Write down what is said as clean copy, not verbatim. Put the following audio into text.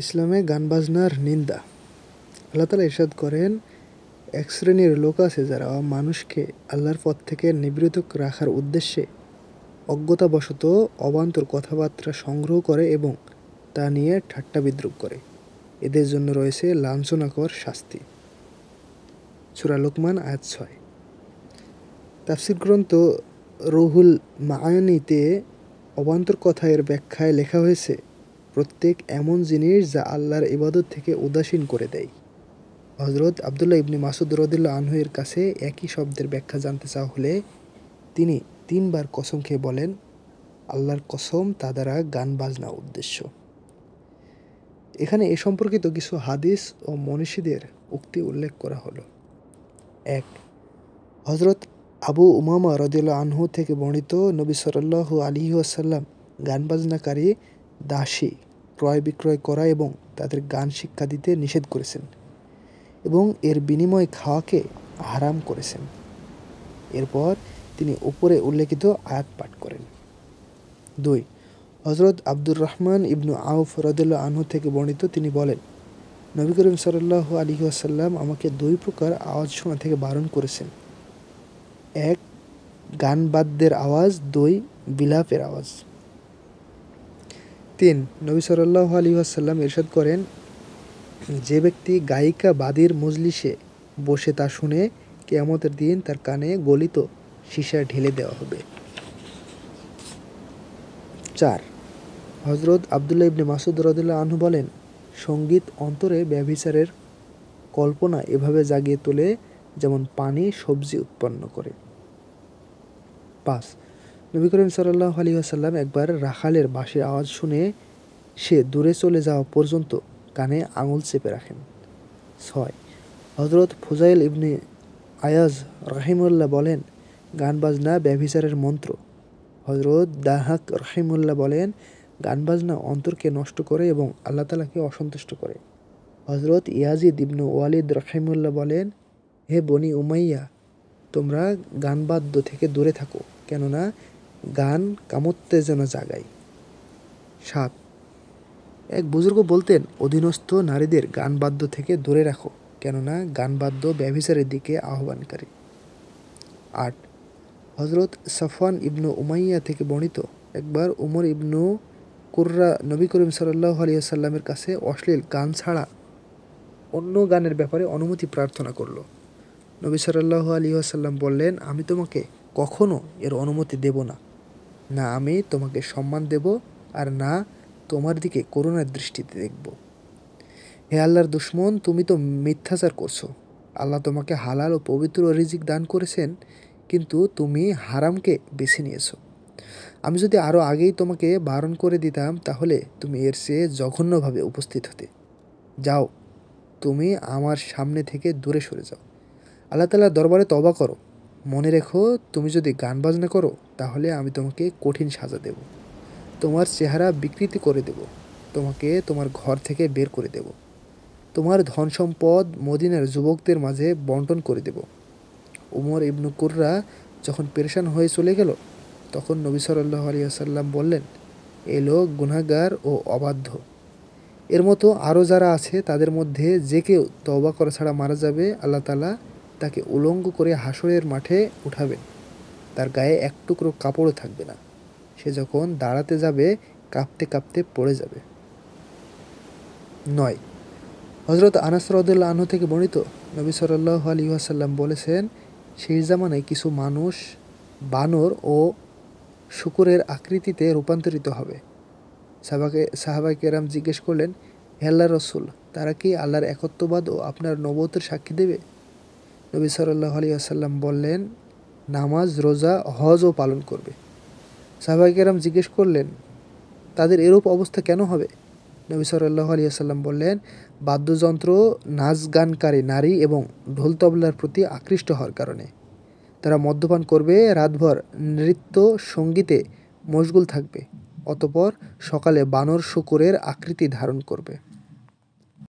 ইসলামে গান বাজনার নিন্দা। আল্লাহ তাআলা ইরশাদ করেন, এক শ্রেণীর লোক আছে যারা মানুষকে আল্লাহর পথ থেকে নিবৃত রাখার উদ্দেশ্যে অজ্ঞতাবশত অবান্তর কথাবার্তা সংগ্রহ করে এবং তা নিয়ে ঠাট্টা বিদ্রূপ করে। এদের জন্য রয়েছে লাঞ্ছনাকর শাস্তি। সূরা লোকমান আয়াত ৬। তাফসীর গ্রন্থ রুহুল মাআনিতে অবান্তর কথা এর ব্যাখ্যায় লেখা হয়েছে, প্রত্যেক এমন জিনিস যা আল্লাহর ইবাদত থেকে উদাসীন করে দেয়। হযরত আব্দুল্লাহ ইবনে মাসউদ রাদিয়াল্লাহু আনহু এর কাছে একই শব্দের ব্যাখ্যা জানতে চাওয়া হলে তিনি ৩ বার কসম খেয়ে বলেন, আল্লাহর কসম, তা দ্বারা গান বাজনা উদ্দেশ্য। এখানে এ সম্পর্কিত কিছু হাদিস ও মনীষীদের উক্তি উল্লেখ করা হলো। ১. হযরত আবু উমামা রাদিয়াল্লাহু আনহু থেকে বর্ণিত, নবী সাল্লাল্লাহু আলাইহি ওয়াসাল্লাম গান বাজনাকারী দাসী ক্রয় বিক্রয় করা এবং তাদের গান শিক্ষা দিতে নিষেধ করেছেন এবং এর বিনিময়ে খাওয়াকে হারাম করেছেন। এরপর তিনি উপরে উল্লেখিত আয়াত পাঠ করেন। ২. হযরত আব্দুর রহমান ইবনু আউফ রাদিয়াল্লাহু আনহু থেকে বর্ণিত, তিনি বলেন, নবী করিম সাল্লাল্লাহু আলাইহি ওয়াসাল্লাম আমাকে ২ প্রকার আওয়াজ শোনা থেকে বারণ করেছেন। ১. গান বাদ্যের আওয়াজ। ২. বিলাপের আওয়াজ। ৩. নবী সাল্লাল্লাহু আলাইহি ওয়াসাল্লাম ইরশাদ করেন, যে ব্যক্তি গায়িকা বাদীর মজলিসে বসে তা শুনে, কিয়ামতের দিন তার কানে গলিত সীসা ঢেলে দেওয়া হবে। ৪. হযরত আব্দুল্লাহ ইবনে মাসউদ রাদিয়াল্লাহু আনহু বলেন, সংগীত অন্তরে ব্যভিচারের কল্পনা এভাবে জাগিয়ে তোলে যেমন পানি সবজি উৎপন্ন করে। ৫. নবী করিম সাল্লাল্লাহু আলাইহি ওয়াসাল্লাম একবার রাখালের বাঁশির আওয়াজ শুনে সে দূরে চলে যাওয়া পর্যন্ত কানে আঙুল চেপে রাখেন। ৬. হযরত ফুজাইল ইবনে আয়াজ রাহিমাহুল্লাহ বলেন, গান বাজনা ব্যভিচারের মন্ত্র। হযরত দাহাক রাহিমাহুল্লাহ বলেন, গান বাজনা অন্তরকে নষ্ট করে এবং আল্লাহ তাআলাকে অসন্তুষ্ট করে। হযরত ইয়াজিদ ইবনে ওয়ালিদ রাহিমাহুল্লাহ বলেন, হে বনি উমাইয়া, তোমরা গানবাদ্য থেকে দূরে থাকো, কেননা গান কামোত্তেজনা জাগায়। ৭. এক বুজুর্গ বলতেন, অধীনস্থ নারীদের গানবাদ্য থেকে দূরে রাখো, কেননা গানবাদ্য ব্যভিচারের দিকে আহ্বানকারী। ৮. হযরত সাফওয়ান ইবনু উমাইয়া থেকে বর্ণিত, একবার উমর ইবনু কুররা নবী করিম সাল্লাল্লাহু আলাইহি ওয়াসাল্লামের কাছে অশ্লীল গান ছাড়া অন্য গানের ব্যাপারে অনুমতি প্রার্থনা করল। নবী সাল্লাল্লাহু আলাইহি ওয়াসাল্লাম বললেন, আমি তোমাকে কখনো এর অনুমতি দেব না। না আমি তোমাকে সম্মান দেব, আর না তোমার দিকে করুণার দৃষ্টিতে দেখব। হে আল্লাহর দুশমন, তুমি তো মিথ্যাচার করছো। আল্লাহ তোমাকে হালাল ও পবিত্র রিজিক দান করেছেন, কিন্তু তুমি হারামকে বেছে নিয়েছো। আমি যদি আরও আগেই তোমাকে বারণ করে দিতাম, তাহলে তুমি এর চেয়ে জঘন্যভাবে উপস্থিত হতে। যাও, তুমি আমার সামনে থেকে দূরে সরে যাও। আল্লাহ তাআলার দরবারে তওবা করো। মনে রেখো, তুমি যদি গান বাজনা করো, তাহলে আমি তোমাকে কঠিন সাজা দেব। তোমার চেহারা বিকৃতি করে দেব। তোমাকে তোমার ঘর থেকে বের করে দেব। তোমার ধন সম্পদ মদিনার যুবকদের মাঝে বন্টন করে দেব। উমর ইবনু কুররা যখন পেরেশান হয়ে চলে গেল, তখন নবী সাল্লাল্লাহু আলাইহি ওয়াসাল্লাম বললেন, এ লোক গুনাহগার ও অবাধ্য। এর মতো আরও যারা আছে, তাদের মধ্যে যে কেউ তওবা করা ছাড়া মারা যাবে, আল্লাহ তাআলা তাকে উলঙ্গ করে হাসরের মাঠে উঠাবেন। তার গায়ে এক টুকরো কাপড়ও থাকবে না। সে যখন দাঁড়াতে যাবে, কাঁপতে কাঁপতে পড়ে যাবে। ৯. হযরত আনাস রাদিয়াল্লাহু আনহু থেকে বর্ণিত, নবী সাল্লাল্লাহু আলাইহি ওয়াসাল্লাম বলেছেন, শেষ জামানায় কিছু মানুষ বানর ও শূকরের আকৃতিতে রূপান্তরিত হবে। সাহাবায়ে কেরাম জিজ্ঞেস করলেন, হে আল্লাহর রাসূল, তারা কি আল্লাহর একত্ববাদ ও আপনার নবুয়তের সাক্ষী দেবে? নবী সাল্লাল্লাহু আলাইহি ওয়াসাল্লাম বললেন, নামাজ, রোজা, হজও পালন করবে। সাহাবায়ে কেরাম জিজ্ঞেস করলেন, তাদের এরূপ অবস্থা কেন হবে? নবী সাল্লাল্লাহু আলাইহি ওয়াসাল্লাম বললেন, বাদ্যযন্ত্র, নাচ গানকারী নারী এবং ঢোল তবলার প্রতি আকৃষ্ট হওয়ার কারণে। তারা মদ্যপান করবে, রাতভর নৃত্য সঙ্গীতে মশগুল থাকবে, অতঃপর সকালে বানর শূকরের আকৃতি ধারণ করবে।